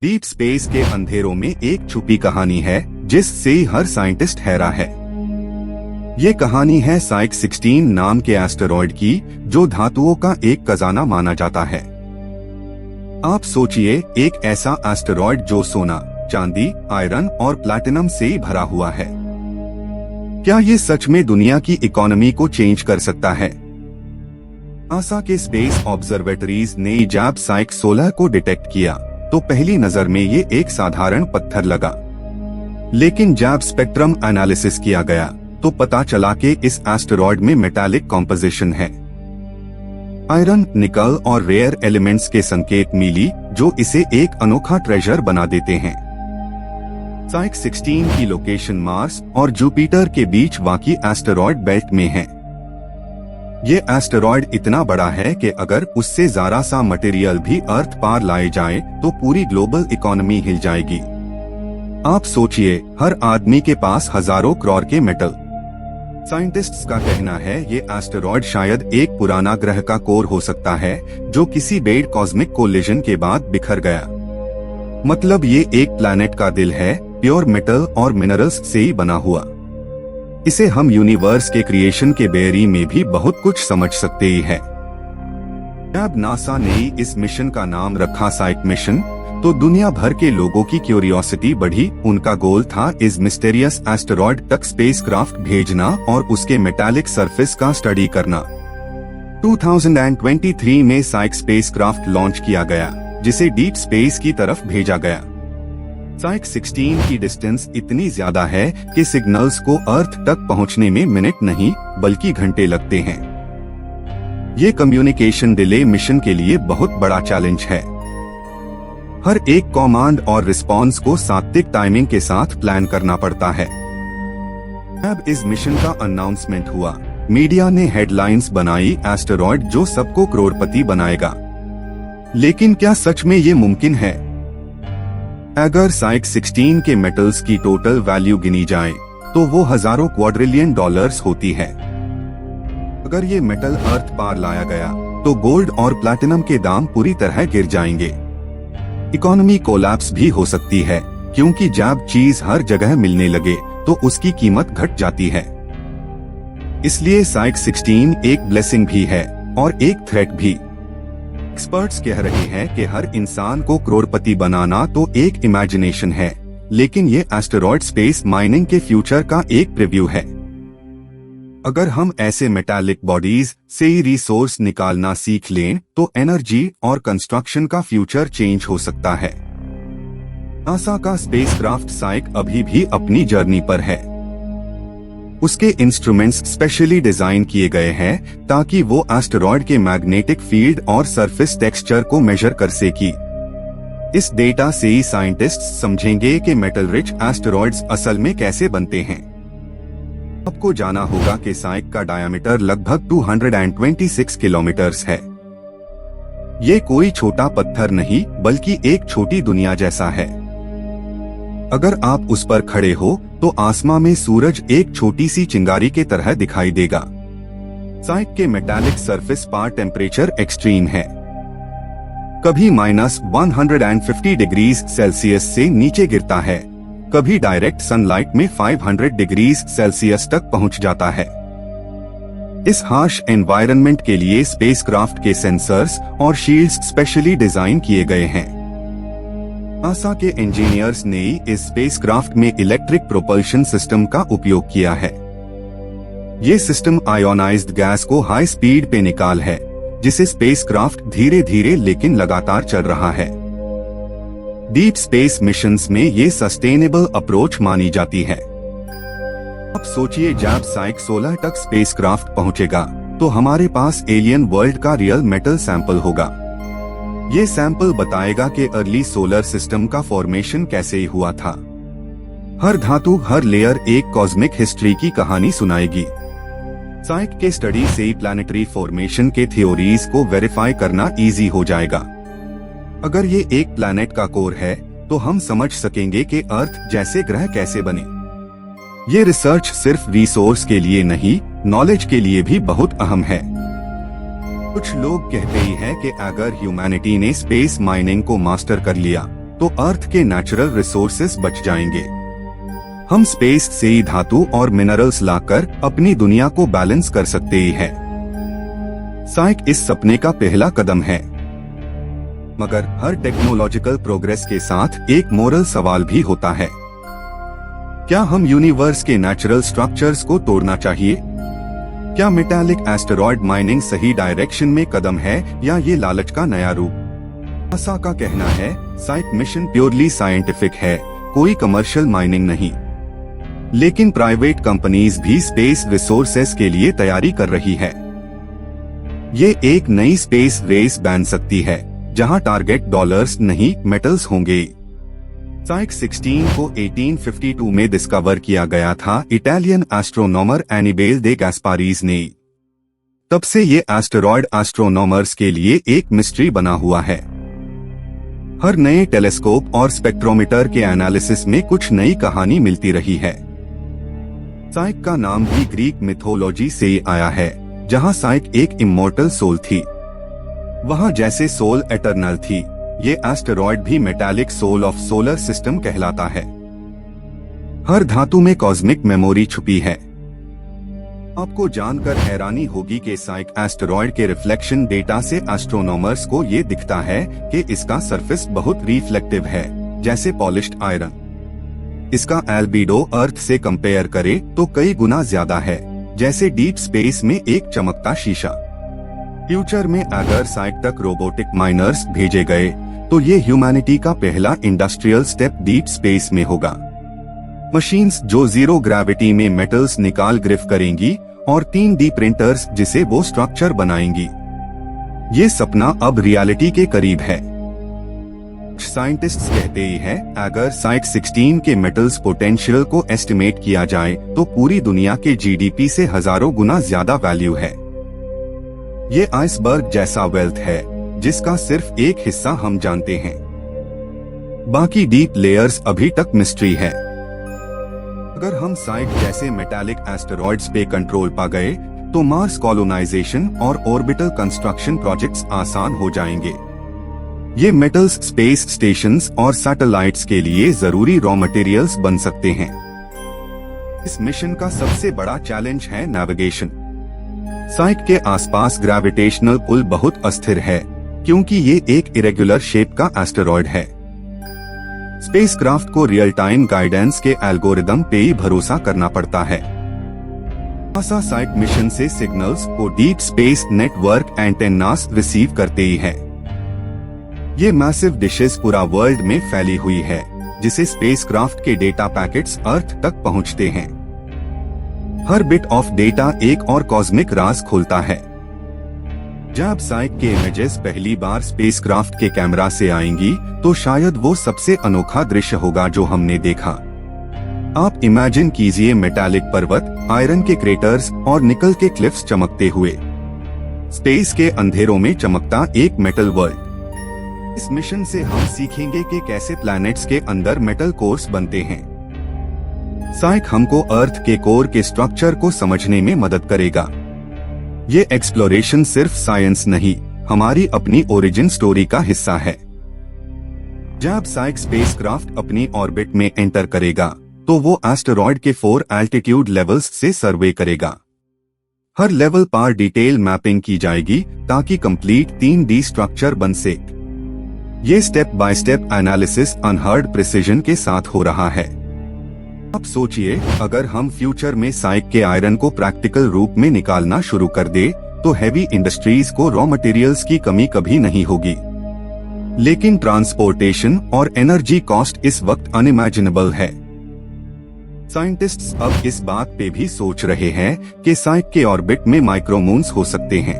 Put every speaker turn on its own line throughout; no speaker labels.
Deep space के अंधेरों में एक छुपी कहानी है जिससे हर साइंटिस्ट हैरान है। ये कहानी है साइक 16 नाम के एस्टेरॉयड की, जो धातुओं का एक खजाना माना जाता है। आप सोचिए, एक ऐसा एस्टेरॉयड जो सोना, चांदी, आयरन और प्लैटिनम से भरा हुआ है। क्या ये सच में दुनिया की इकोनॉमी को चेंज कर सकता है? नासा के स्पेस ऑब्जर्वेटरीज ने जब साइक 16 को डिटेक्ट किया तो पहली नजर में ये एक साधारण पत्थर लगा, लेकिन जब स्पेक्ट्रम एनालिसिस किया गया तो पता चला कि इस एस्टेरॉयड में मेटालिक कॉम्पोजिशन है। आयरन, निकल और रेयर एलिमेंट्स के संकेत मिली, जो इसे एक अनोखा ट्रेजर बना देते हैं। साइक 16 की लोकेशन मार्स और जुपिटर के बीच वाक़ई एस्टेरॉयड बेल्ट में है। ये एस्टेरॉयड इतना बड़ा है कि अगर उससे जरा सा मटेरियल भी अर्थ पार लाए जाए तो पूरी ग्लोबल इकोनॉमी हिल जाएगी। आप सोचिए, हर आदमी के पास हजारों करोड़ के मेटल। साइंटिस्ट्स का कहना है ये एस्टेरॉयड शायद एक पुराना ग्रह का कोर हो सकता है, जो किसी बेड कॉस्मिक कोलिजन के बाद बिखर गया। मतलब ये एक प्लैनेट का दिल है, प्योर मेटल और मिनरल्स से ही बना हुआ। इसे हम यूनिवर्स के क्रिएशन के बेरी में भी बहुत कुछ समझ सकते ही है। जब नासा ने इस मिशन का नाम रखा साइक मिशन, तो दुनिया भर के लोगों की क्यूरियोसिटी बढ़ी। उनका गोल था इस मिस्टीरियस एस्टेरॉयड तक स्पेसक्राफ्ट भेजना और उसके मेटालिक सरफेस का स्टडी करना। 2023 में साइक स्पेसक्राफ्ट लॉन्च किया गया, जिसे डीप स्पेस की तरफ भेजा गया। साइक 16 की डिस्टेंस इतनी ज्यादा है कि सिग्नल्स को अर्थ तक पहुंचने में मिनट नहीं बल्कि घंटे लगते हैं। ये कम्युनिकेशन डिले मिशन के लिए बहुत बड़ा चैलेंज है। हर एक कमांड और रिस्पॉन्स को सटीक टाइमिंग के साथ प्लान करना पड़ता है। अब इस मिशन का अनाउंसमेंट हुआ, मीडिया ने हेडलाइंस बनाई, एस्टेरॉयड जो सबको करोड़पति बनाएगा। लेकिन क्या सच में ये मुमकिन है? अगर साइक 16 के मेटल्स की टोटल वैल्यू गिनी जाए तो वो हजारों क्वाड्रिलियन डॉलर्स होती है। अगर ये मेटल अर्थ पार लाया गया तो गोल्ड और प्लैटिनम के दाम पूरी तरह गिर जाएंगे। इकोनॉमी कोलैप्स भी हो सकती है, क्योंकि जब चीज हर जगह मिलने लगे तो उसकी कीमत घट जाती है। इसलिए साइक 16 एक ब्लेसिंग भी है और एक थ्रेट भी। एक्सपर्ट्स कह रहे हैं कि हर इंसान को करोड़पति बनाना तो एक इमेजिनेशन है, लेकिन ये एस्टेरॉयड स्पेस माइनिंग के फ्यूचर का एक प्रीव्यू है। अगर हम ऐसे मेटालिक बॉडीज से ही रिसोर्स निकालना सीख लें तो एनर्जी और कंस्ट्रक्शन का फ्यूचर चेंज हो सकता है। नासा का स्पेसक्राफ्ट साइक अभी भी अपनी जर्नी पर है। उसके इंस्ट्रूमेंट्स स्पेशली डिजाइन किए गए हैं ताकि वो एस्टेरॉयड के मैग्नेटिक फील्ड और सरफेस टेक्सचर को मेजर कर सके। इस डेटा से ही साइंटिस्ट समझेंगे कि मेटल रिच एस्टेरॉयड्स असल में कैसे बनते हैं। आपको जाना होगा कि साइक का डायमीटर लगभग 226 किलोमीटर्स है। ये कोई छोटा पत्थर नहीं बल्कि एक छोटी दुनिया जैसा है। अगर आप उस पर खड़े हो तो आसमां में सूरज एक छोटी सी चिंगारी के तरह दिखाई देगा। साइक के मेटालिक सरफेस पर टेम्परेचर एक्सट्रीम है। कभी -150 डिग्री सेल्सियस से नीचे गिरता है, कभी डायरेक्ट सनलाइट में 500 डिग्री सेल्सियस तक पहुंच जाता है। इस हार्श एनवायरनमेंट के लिए स्पेसक्राफ्ट के सेंसर्स और शील्ड्स स्पेशली डिजाइन किए गए हैं। नासा के इंजीनियर्स ने इस स्पेसक्राफ्ट में इलेक्ट्रिक प्रोपल्शन सिस्टम का उपयोग किया है। ये सिस्टम आयोनाइज्ड गैस को हाई स्पीड पे निकाल है, जिसे स्पेसक्राफ्ट धीरे धीरे लेकिन लगातार चल रहा है। डीप स्पेस मिशंस में ये सस्टेनेबल अप्रोच मानी जाती है। अब सोचिए, जब साइक 16 तक स्पेसक्राफ्ट पहुंचेगा तो हमारे पास एलियन वर्ल्ड का रियल मेटल सैंपल होगा। ये सैंपल बताएगा कि अर्ली सोलर सिस्टम का फॉर्मेशन कैसे हुआ था। हर धातु, हर लेयर एक कॉस्मिक हिस्ट्री की कहानी सुनाएगी। साइक के स्टडी से प्लैनेटरी फॉर्मेशन के थ्योरीज को वेरीफाई करना इजी हो जाएगा। अगर ये एक प्लैनेट का कोर है तो हम समझ सकेंगे कि अर्थ जैसे ग्रह कैसे बने। ये रिसर्च सिर्फ रिसोर्स के लिए नहीं, नॉलेज के लिए भी बहुत अहम है। कुछ लोग कहते ही हैं कि अगर ह्यूमैनिटी ने स्पेस माइनिंग को मास्टर कर लिया तो अर्थ के नेचुरल रिसोर्सेस बच जाएंगे। हम स्पेस से ही धातु और मिनरल्स लाकर अपनी दुनिया को बैलेंस कर सकते ही है। साइक इस सपने का पहला कदम है। मगर हर टेक्नोलॉजिकल प्रोग्रेस के साथ एक मोरल सवाल भी होता है। क्या हम यूनिवर्स के नेचुरल स्ट्रक्चर्स को तोड़ना चाहिए? क्या मेटालिक एस्टेरॉयड माइनिंग सही डायरेक्शन में कदम है या ये लालच का नया रूप? नासा का कहना है साइक मिशन प्योरली साइंटिफिक है, कोई कमर्शियल माइनिंग नहीं। लेकिन प्राइवेट कंपनीज भी स्पेस रिसोर्सेस के लिए तैयारी कर रही है। ये एक नई स्पेस रेस बन सकती है जहां टारगेट डॉलर्स नहीं मेटल्स होंगे। साइक 16 को 1852 में डिस्कवर किया गया था इटालियन एस्ट्रोनॉमर एनिबेल दे गैस्पारीज ने। तब से ये एस्टेरॉयड एस्ट्रोनॉमर्स के लिए एक मिस्ट्री बना हुआ है। हर नए टेलीस्कोप और स्पेक्ट्रोमीटर के एनालिसिस में कुछ नई कहानी मिलती रही है। साइक का नाम भी ग्रीक मिथोलॉजी से ही आया है, जहां साइक एक इमॉर्टल सोल थी। वहां जैसे सोल एटर्नल थी, ये एस्टेरॉयड भी metallic soul of solar system कहलाता है। हर धातु में कॉस्मिक मेमोरी छुपी है। आपको जानकर हैरानी होगी कि साइक एस्टेरॉयड के रिफ्लेक्शन डेटा से एस्ट्रोनॉमर्स को ये दिखता है कि इसका सरफेस बहुत रिफ्लेक्टिव है, जैसे पॉलिश्ड आयरन। इसका एल्बिडो अर्थ से कंपेयर करे तो कई गुना ज्यादा है, जैसे डीप स्पेस में एक चमकता शीशा। फ्यूचर में अगर साइक तक रोबोटिक माइनर्स भेजे गए तो ये ह्यूमैनिटी का पहला इंडस्ट्रियल स्टेप डीप स्पेस में होगा। मशीन्स जो जीरो ग्रेविटी में मेटल्स निकाल ग्रिफ करेंगी और 3D प्रिंटर्स जिसे वो स्ट्रक्चर बनाएंगी। ये सपना अब रियलिटी के करीब है। साइंटिस्ट्स कहते ही है अगर साइक 16 के मेटल्स पोटेंशियल को एस्टिमेट किया जाए तो पूरी दुनिया के जीडीपी से हजारों गुना ज्यादा वैल्यू है। ये आइसबर्ग जैसा वेल्थ है जिसका सिर्फ एक हिस्सा हम जानते हैं। बाकी डीप लेयर्स अभी तक मिस्ट्री है। अगर हम साइक जैसे मेटालिक एस्टेरॉयड्स पे कंट्रोल पा गए तो मार्स कॉलोनाइजेशन और ऑर्बिटल कंस्ट्रक्शन प्रोजेक्ट्स आसान हो जाएंगे। ये मेटल्स स्पेस स्टेशंस और सैटेलाइट्स के लिए जरूरी रॉ मटेरियल्स बन सकते हैं। इस मिशन का सबसे बड़ा चैलेंज है नेविगेशन। साइक के आसपास ग्रेविटेशनल पुल बहुत अस्थिर है क्योंकि ये एक इरेगुलर शेप का एस्टेरॉयड है। स्पेसक्राफ्ट को रियल टाइम गाइडेंस के एल्गोरिदम पे ही भरोसा करना पड़ता है। नासा साइक मिशन से सिग्नल्स को deep space network antennas receive करते ही है। ये मैसिव डिशेस पूरा वर्ल्ड में फैली हुई है जिसे स्पेसक्राफ्ट के डेटा पैकेट्स अर्थ तक पहुंचते हैं। हर बिट ऑफ डेटा एक और कॉस्मिक राज खोलता है। जब साइक के इमेजेस पहली बार स्पेसक्राफ्ट के कैमरा से आएंगी तो शायद वो सबसे अनोखा दृश्य होगा जो हमने देखा। आप इमेजिन कीजिए मेटालिक पर्वत, आयरन के क्रेटर्स और निकल के क्लिफ्स चमकते हुए। स्पेस के अंधेरों में चमकता एक मेटल वर्ल्ड। इस मिशन से हम सीखेंगे कि कैसे प्लैनेट्स के अंदर मेटल कोर्स बनते हैं। साइक हमको अर्थ के कोर के स्ट्रक्चर को समझने में मदद करेगा। ये एक्सप्लोरेशन सिर्फ साइंस नहीं, हमारी अपनी ओरिजिन स्टोरी का हिस्सा है। जब साइक स्पेसक्राफ्ट अपनी ऑर्बिट में एंटर करेगा तो वो एस्टेरॉयड के 4 एल्टीट्यूड लेवल्स से सर्वे करेगा। हर लेवल पर डिटेल मैपिंग की जाएगी ताकि कंप्लीट 3D स्ट्रक्चर बन सके। ये step by step analysis unheard precision के साथ हो रहा है। अब सोचिए अगर हम फ्यूचर में साइक के आयरन को प्रैक्टिकल रूप में निकालना शुरू कर दे तो हैवी इंडस्ट्रीज को रॉ मटेरियल्स की कमी कभी नहीं होगी। लेकिन ट्रांसपोर्टेशन और एनर्जी कॉस्ट इस वक्त अनइमेजिनेबल है। साइंटिस्ट्स अब इस बात पे भी सोच रहे हैं कि साइक के ऑर्बिट में माइक्रोमून्स हो सकते हैं।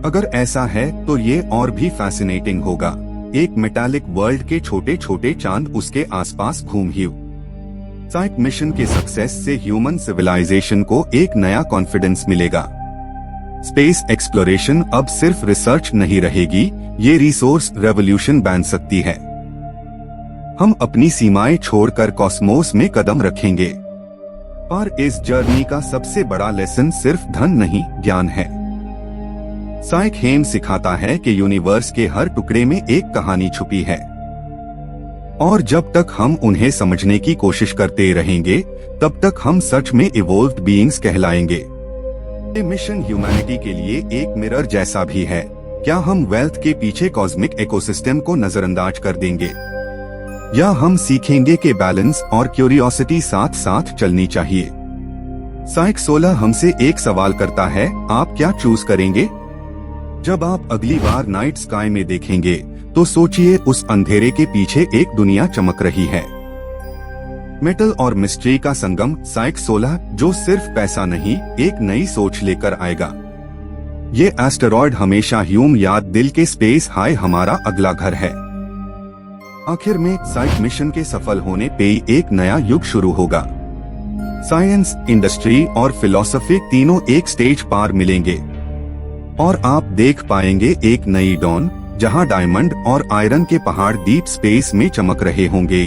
अगर ऐसा है तो ये और भी फैसिनेटिंग होगा। एक मेटालिक वर्ल्ड के छोटे छोटे चांद उसके आसपास घूम ही। साइक मिशन के सक्सेस से ह्यूमन सिविलाइजेशन को एक नया कॉन्फिडेंस मिलेगा। स्पेस एक्सप्लोरेशन अब सिर्फ रिसर्च नहीं रहेगी, ये रिसोर्स रेवोल्यूशन बन सकती है। हम अपनी सीमाएं छोड़कर कॉस्मोस में कदम रखेंगे। और इस जर्नी का सबसे बड़ा लेसन सिर्फ धन नहीं, ज्ञान है। साइक हेम सिखाता है कि यूनिवर्स के हर टुकड़े में एक कहानी छुपी है। और जब तक हम उन्हें समझने की कोशिश करते रहेंगे तब तक हम सच में इवोल्व्ड बीइंग्स कहलाएंगे। ये मिशन ह्यूमैनिटी के लिए एक मिरर जैसा भी है। क्या हम वेल्थ के पीछे कॉस्मिक इकोसिस्टम को नजरअंदाज कर देंगे, या हम सीखेंगे कि बैलेंस और क्यूरियोसिटी साथ साथ चलनी चाहिए? साइक 16 हमसे एक सवाल करता है, आप क्या चूज करेंगे? जब आप अगली बार नाइट स्काई में देखेंगे तो सोचिए उस अंधेरे के पीछे एक दुनिया चमक रही है। मेटल और मिस्ट्री का संगम साइक 16, जो सिर्फ पैसा नहीं एक नई सोच लेकर आएगा। ये एस्टेरॉयड हमेशा ह्यूम याद दिल के स्पेस हाई हमारा अगला घर है। आखिर में साइक मिशन के सफल होने पे एक नया युग शुरू होगा। साइंस, इंडस्ट्री और फिलॉसफी तीनों एक स्टेज पार मिलेंगे और आप देख पाएंगे एक नई डॉन, जहां डायमंड और आयरन के पहाड़ डीप स्पेस में चमक रहे होंगे।